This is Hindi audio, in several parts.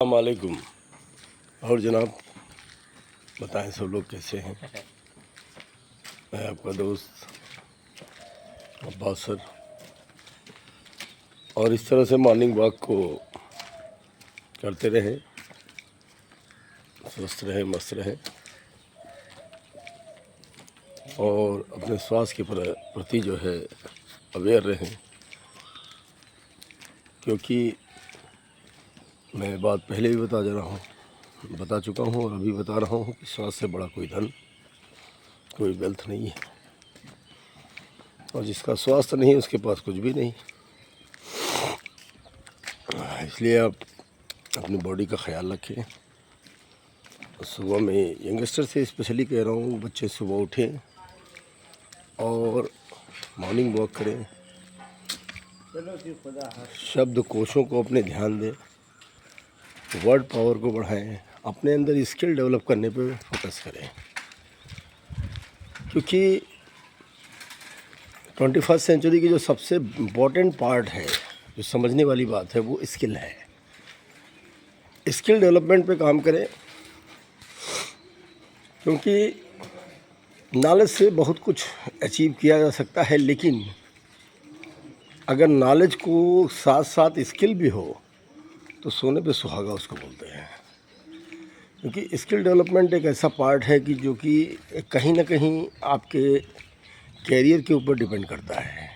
वालेकुम। और जनाब बताएं सब लोग कैसे हैं। मैं आपका दोस्त अब्बास सर, और इस तरह से मॉर्निंग वॉक को करते रहें, स्वस्थ रहें, मस्त रहें और अपने स्वास्थ्य के प्रति जो है अवेयर रहें, क्योंकि मैं बात पहले भी बता चुका हूँ और अभी बता रहा हूँ कि स्वास्थ्य से बड़ा कोई धन, कोई वेल्थ नहीं है, और जिसका स्वास्थ्य नहीं उसके पास कुछ भी नहीं। इसलिए आप अपनी बॉडी का ख्याल रखें। सुबह में यंगस्टर से स्पेशली कह रहा हूँ, बच्चे सुबह उठें और मॉर्निंग वॉक करें, शब्द कोशों को अपने ध्यान दें, वर्ड पावर को बढ़ाएं, अपने अंदर स्किल डेवलप करने पे फोकस करें, क्योंकि 21st सेंचुरी की जो सबसे इम्पोर्टेंट पार्ट है, जो समझने वाली बात है, वो स्किल है। स्किल डेवलपमेंट पे काम करें, क्योंकि नॉलेज से बहुत कुछ अचीव किया जा सकता है, लेकिन अगर नॉलेज को साथ साथ स्किल भी हो तो सोने पे सुहागा उसको बोलते हैं। क्योंकि स्किल डेवलपमेंट एक ऐसा पार्ट है कि जो कि कहीं ना कहीं आपके कैरियर के ऊपर डिपेंड करता है,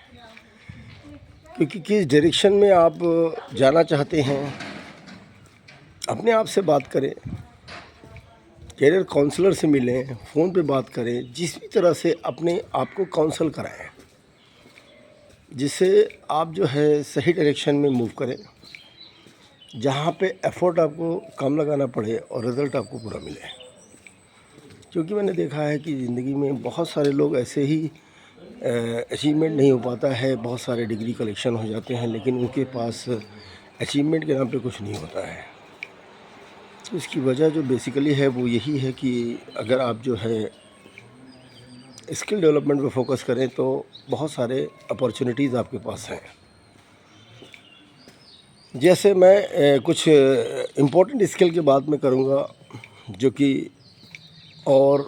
क्योंकि किस डायरेक्शन में आप जाना चाहते हैं। अपने आप से बात करें, कैरियर काउंसलर से मिलें, फ़ोन पे बात करें, जिस भी तरह से अपने आप को काउंसल कराएं, जिससे आप जो है सही डायरेक्शन में मूव करें, जहाँ पे एफर्ट आपको कम लगाना पड़े और रिज़ल्ट आपको पूरा मिले। क्योंकि मैंने देखा है कि ज़िंदगी में बहुत सारे लोग ऐसे ही अचीवमेंट नहीं हो पाता है, बहुत सारे डिग्री कलेक्शन हो जाते हैं, लेकिन उनके पास अचीवमेंट के नाम पे कुछ नहीं होता है। तो इसकी वजह जो बेसिकली है वो यही है कि अगर आप जो है स्किल डेवलपमेंट पे फोकस करें तो बहुत सारे अपॉर्चुनिटीज़ आपके पास हैं। जैसे मैं कुछ इम्पोर्टेंट स्किल की बात मैं करूँगा, जो कि और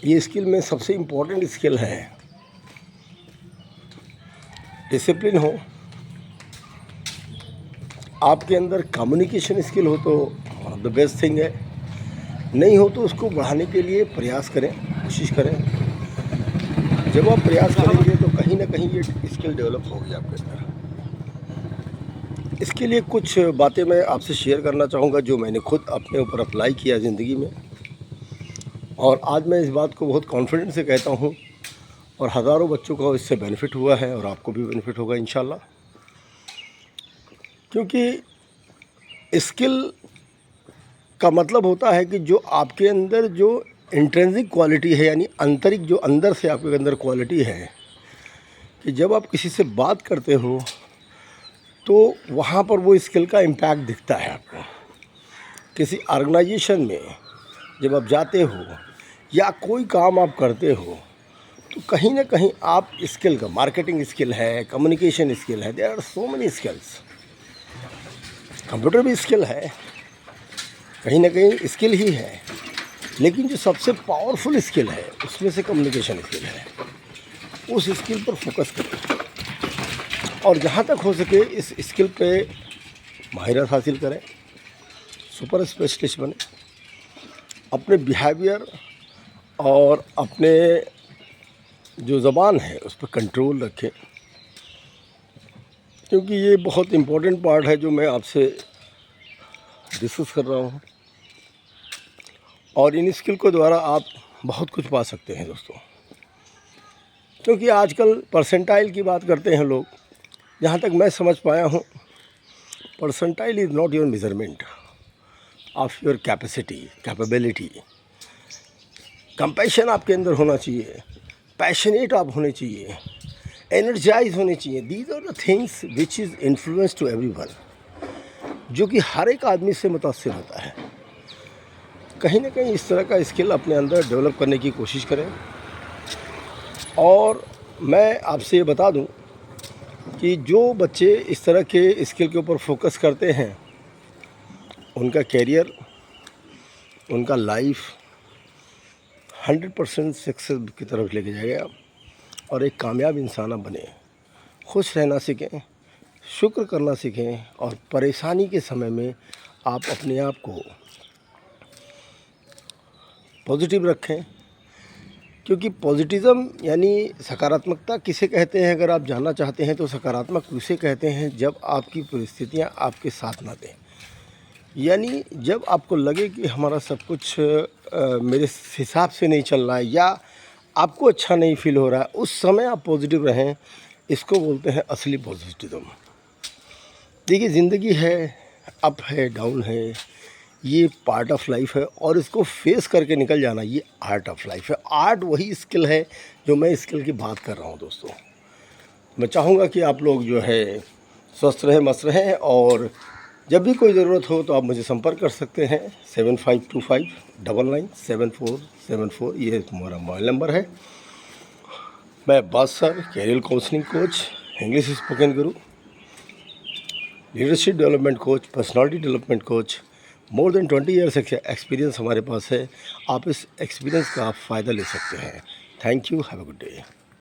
ये स्किल में सबसे इम्पोर्टेंट स्किल है डिसिप्लिन हो, आपके अंदर कम्युनिकेशन स्किल हो तो one of the best thing है, नहीं हो तो उसको बढ़ाने के लिए प्रयास करें, कोशिश करें। जब आप प्रयास करेंगे तो कहीं ना कहीं ये स्किल डेवलप होगी आपके अंदर। इसके लिए कुछ बातें मैं आपसे शेयर करना चाहूँगा जो मैंने खुद अपने ऊपर अप्लाई किया ज़िंदगी में, और आज मैं इस बात को बहुत कॉन्फिडेंस से कहता हूँ, और हज़ारों बच्चों को इससे बेनिफिट हुआ है और आपको भी बेनिफिट होगा इंशाल्लाह। क्योंकि स्किल का मतलब होता है कि जो आपके अंदर जो इंट्रिंसिक क्वालिटी है, यानी आंतरिक जो अंदर से आपके अंदर क्वालिटी है, कि जब आप किसी से बात करते हो तो वहाँ पर वो स्किल का इम्पैक्ट दिखता है आपको। किसी ऑर्गेनाइजेशन में जब आप जाते हो या कोई काम आप करते हो तो कहीं ना कहीं आप स्किल का, मार्केटिंग स्किल है, कम्युनिकेशन स्किल है, there are so many skills. Computer भी स्किल है, कहीं ना कहीं स्किल ही है, लेकिन जो सबसे पावरफुल स्किल है उसमें से कम्युनिकेशन स्किल है। उस स्किल पर फोकस करें और जहाँ तक हो सके इस स्किल पे माहिरत हासिल करें, सुपर स्पेशलिस्ट बने, अपने बिहेवियर और अपने जो ज़बान है उस पर कंट्रोल रखें, क्योंकि ये बहुत इम्पोर्टेंट पार्ट है जो मैं आपसे डिस्कस कर रहा हूँ। और इन स्किल को द्वारा आप बहुत कुछ पा सकते हैं दोस्तों। क्योंकि आजकल परसेंटाइल की बात करते हैं लोग, जहाँ तक मैं समझ पाया हूँ, percentile is not your measurement of your capacity, capability. Compassion आपके अंदर होना चाहिए, पैशनेट आप होने चाहिए, एनर्जाइज होने चाहिए। These are the things which is influence to everyone, जो कि हर एक आदमी से मुतासिर होता है। कहीं ना कहीं इस तरह का स्किल अपने अंदर डेवलप करने की कोशिश करें। और मैं आपसे ये बता दूं कि जो बच्चे इस तरह के स्किल के ऊपर फोकस करते हैं उनका कैरियर, उनका लाइफ 100% सक्सेस की तरफ लेके जाएगा और एक कामयाब इंसान आप बने। खुश रहना सीखें, शुक्र करना सीखें और परेशानी के समय में आप अपने आप को पॉजिटिव रखें, क्योंकि पॉजिटिज़म यानी सकारात्मकता किसे कहते हैं, अगर आप जानना चाहते हैं तो सकारात्मक उसे कहते हैं जब आपकी परिस्थितियां आपके साथ ना दें। यानी जब आपको लगे कि हमारा सब कुछ मेरे हिसाब से नहीं चल रहा है या आपको अच्छा नहीं फील हो रहा है, उस समय आप पॉजिटिव रहें। इसको बोलते हैं असली पॉजिटिविज़म। देखिए, ज़िंदगी है, अप है, डाउन है, ये पार्ट ऑफ लाइफ है और इसको फेस करके निकल जाना ये आर्ट ऑफ लाइफ है। आर्ट वही स्किल है जो मैं स्किल की बात कर रहा हूँ दोस्तों। मैं चाहूँगा कि आप लोग जो है स्वस्थ रहें, मस्त रहें और जब भी कोई ज़रूरत हो तो आप मुझे संपर्क कर सकते हैं 7525997474। ये हमारा मोबाइल नंबर है। मैं Abbas sir, career counselling coach, English spoken guru, leadership development coach, personality development coach. More than 20 years experience हमारे पास है। आप इस एक्सपीरियंस का फ़ायदा ले सकते हैं। Thank you, have a good day.